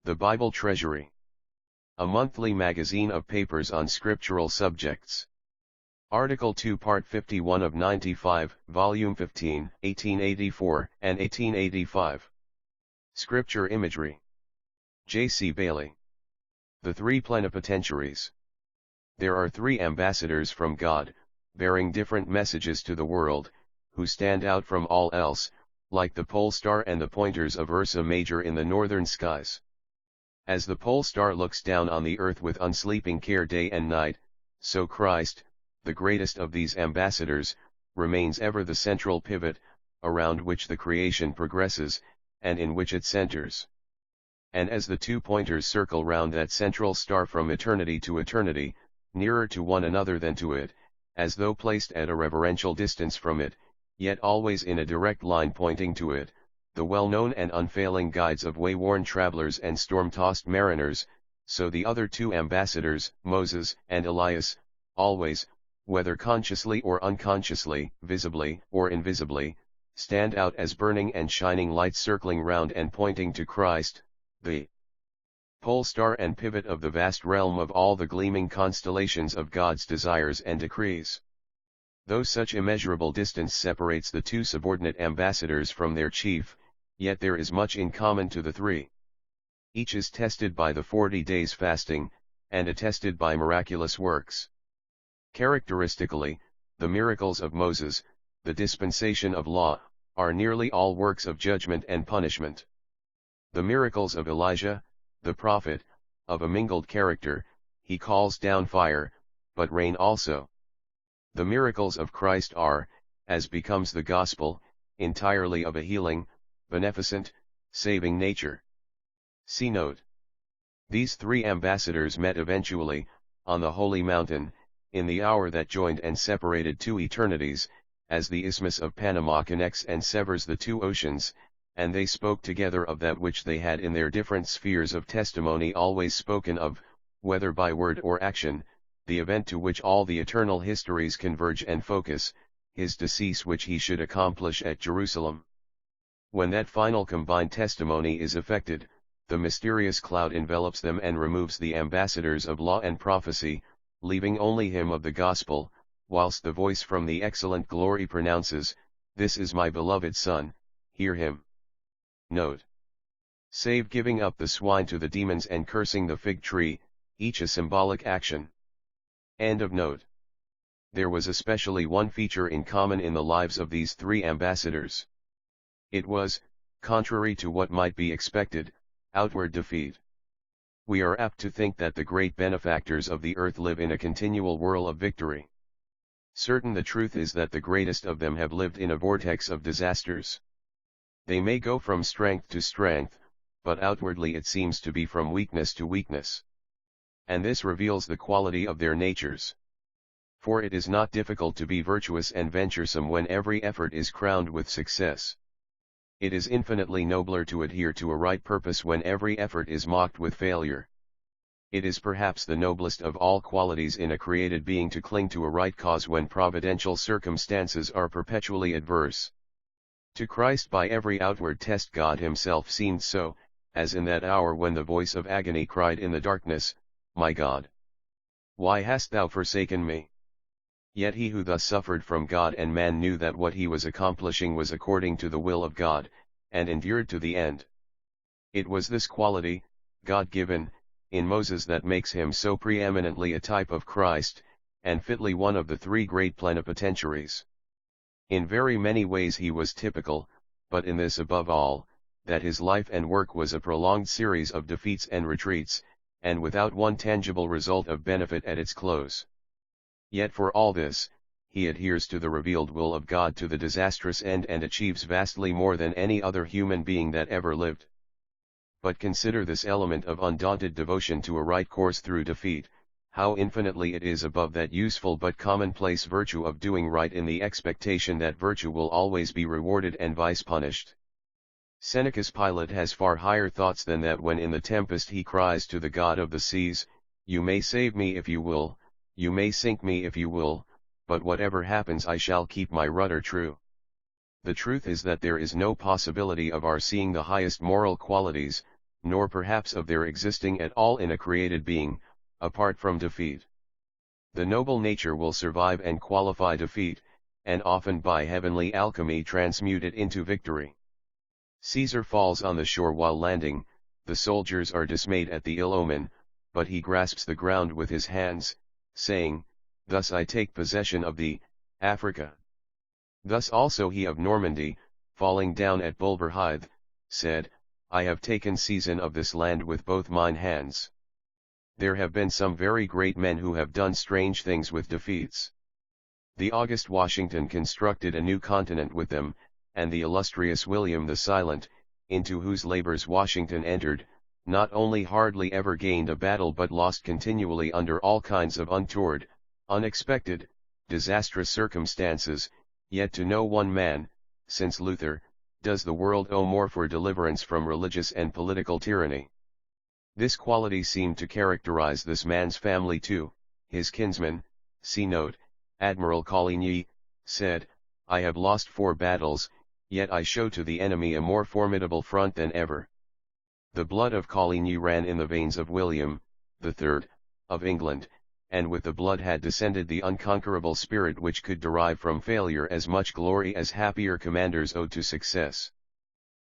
The Bible Treasury. A monthly magazine of papers on scriptural subjects. Article 2 Part 51 of 95, Volume 15, 1884 and 1885. Scripture Imagery. J. C. Bailey. The Three Plenipotentiaries. There are three ambassadors from God, bearing different messages to the world, who stand out from all else, like the pole star and the pointers of Ursa Major in the northern skies. As the pole star looks down on the earth with unsleeping care day and night, so Christ, the greatest of these ambassadors, remains ever the central pivot, around which the creation progresses, and in which it centers. And as the two pointers circle round that central star from eternity to eternity, nearer to one another than to it, as though placed at a reverential distance from it, yet always in a direct line pointing to it, the well-known and unfailing guides of way-worn travelers and storm-tossed mariners, so the other two ambassadors, Moses and Elias, always, whether consciously or unconsciously, visibly or invisibly, stand out as burning and shining lights circling round and pointing to Christ, the pole star and pivot of the vast realm of all the gleaming constellations of God's desires and decrees. Though such immeasurable distance separates the two subordinate ambassadors from their chief, yet there is much in common to the three. Each is tested by the 40 days fasting, and attested by miraculous works. Characteristically, the miracles of Moses, the dispensation of law, are nearly all works of judgment and punishment. The miracles of Elijah, the prophet, of a mingled character, he calls down fire, but rain also. The miracles of Christ are, as becomes the gospel, entirely of a healing, beneficent, saving nature. See note. These three ambassadors met eventually, on the holy mountain, in the hour that joined and separated two eternities, as the Isthmus of Panama connects and severs the two oceans, and they spoke together of that which they had in their different spheres of testimony always spoken of, whether by word or action, the event to which all the eternal histories converge and focus, his decease which he should accomplish at Jerusalem. When that final combined testimony is effected, the mysterious cloud envelops them and removes the ambassadors of law and prophecy, leaving only him of the gospel, whilst the voice from the excellent glory pronounces, "This is my beloved Son, hear him." Note. Save giving up the swine to the demons and cursing the fig tree, each a symbolic action. End of note. There was especially one feature in common in the lives of these three ambassadors. It was, contrary to what might be expected, outward defeat. We are apt to think that the great benefactors of the earth live in a continual whirl of victory. Certain the truth is that the greatest of them have lived in a vortex of disasters. They may go from strength to strength, but outwardly it seems to be from weakness to weakness. And this reveals the quality of their natures. For it is not difficult to be virtuous and venturesome when every effort is crowned with success. It is infinitely nobler to adhere to a right purpose when every effort is mocked with failure. It is perhaps the noblest of all qualities in a created being to cling to a right cause when providential circumstances are perpetually adverse. To Christ by every outward test God himself seemed so, as in that hour when the voice of agony cried in the darkness, "My God, why hast thou forsaken me?" Yet he who thus suffered from God and man knew that what he was accomplishing was according to the will of God, and endured to the end. It was this quality, God-given, in Moses that makes him so preeminently a type of Christ, and fitly one of the three great plenipotentiaries. In very many ways he was typical, but in this above all, that his life and work was a prolonged series of defeats and retreats, and without one tangible result of benefit at its close. Yet for all this, he adheres to the revealed will of God to the disastrous end and achieves vastly more than any other human being that ever lived. But consider this element of undaunted devotion to a right course through defeat, how infinitely it is above that useful but commonplace virtue of doing right in the expectation that virtue will always be rewarded and vice punished. Seneca's pilot has far higher thoughts than that when in the tempest he cries to the God of the seas, "You may save me if you will, you may sink me if you will, but whatever happens I shall keep my rudder true." The truth is that there is no possibility of our seeing the highest moral qualities, nor perhaps of their existing at all in a created being, apart from defeat. The noble nature will survive and qualify defeat, and often by heavenly alchemy transmute it into victory. Caesar falls on the shore while landing, the soldiers are dismayed at the ill omen, but he grasps the ground with his hands, saying, "Thus I take possession of thee, Africa." Thus also he of Normandy, falling down at Bulverhithe, said, "I have taken seisin of this land with both mine hands." There have been some very great men who have done strange things with defeats. The august Washington constructed a new continent with them, and the illustrious William the Silent, into whose labors Washington entered, not only hardly ever gained a battle but lost continually under all kinds of untoward, unexpected, disastrous circumstances, yet to no one man, since Luther, does the world owe more for deliverance from religious and political tyranny. This quality seemed to characterize this man's family too. His kinsman, see note, Admiral Coligny, said, "I have lost 4 battles, yet I show to the enemy a more formidable front than ever." The blood of Coligny ran in the veins of William, III, of England, and with the blood had descended the unconquerable spirit which could derive from failure as much glory as happier commanders owed to success.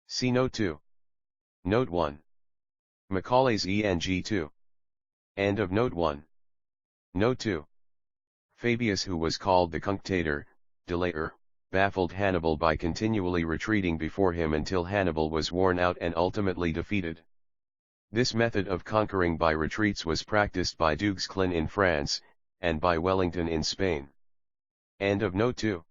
See Note 2. Note 1. Macaulay's ENG2. End of Note 1. Note 2. Fabius, who was called the Cunctator, delayer, baffled Hannibal by continually retreating before him until Hannibal was worn out and ultimately defeated. This method of conquering by retreats was practiced by Duguesclin in France, and by Wellington in Spain. End of Note 2.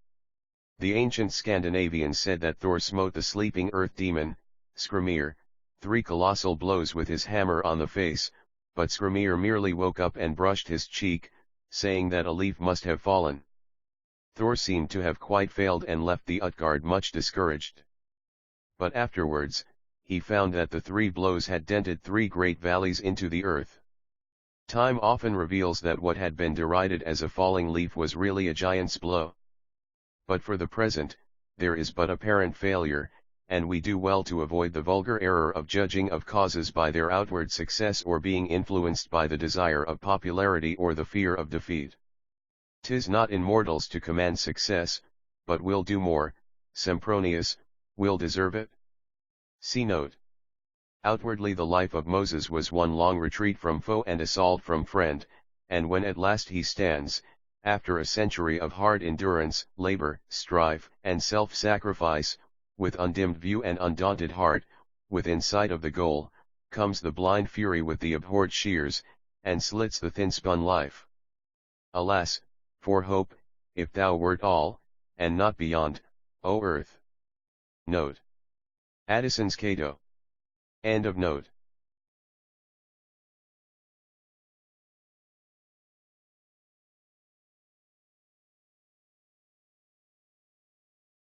The ancient Scandinavians said that Thor smote the sleeping earth demon, Skrymir, 3 colossal blows with his hammer on the face, but Skrymir merely woke up and brushed his cheek, saying that a leaf must have fallen. Thor seemed to have quite failed and left the Utgard much discouraged. But afterwards, he found that the 3 blows had dented 3 great valleys into the earth. Time often reveals that what had been derided as a falling leaf was really a giant's blow. But for the present, there is but apparent failure, and we do well to avoid the vulgar error of judging of causes by their outward success or being influenced by the desire of popularity or the fear of defeat. 'Tis not in mortals to command success, but will do more, Sempronius, will deserve it. See note. Outwardly the life of Moses was one long retreat from foe and assault from friend, and when at last he stands, after a century of hard endurance, labor, strife, and self-sacrifice, with undimmed view and undaunted heart, within sight of the goal, comes the blind fury with the abhorred shears, and slits the thin-spun life. Alas, for hope, if thou wert all, and not beyond, O earth. Note. Addison's Cato. End of note.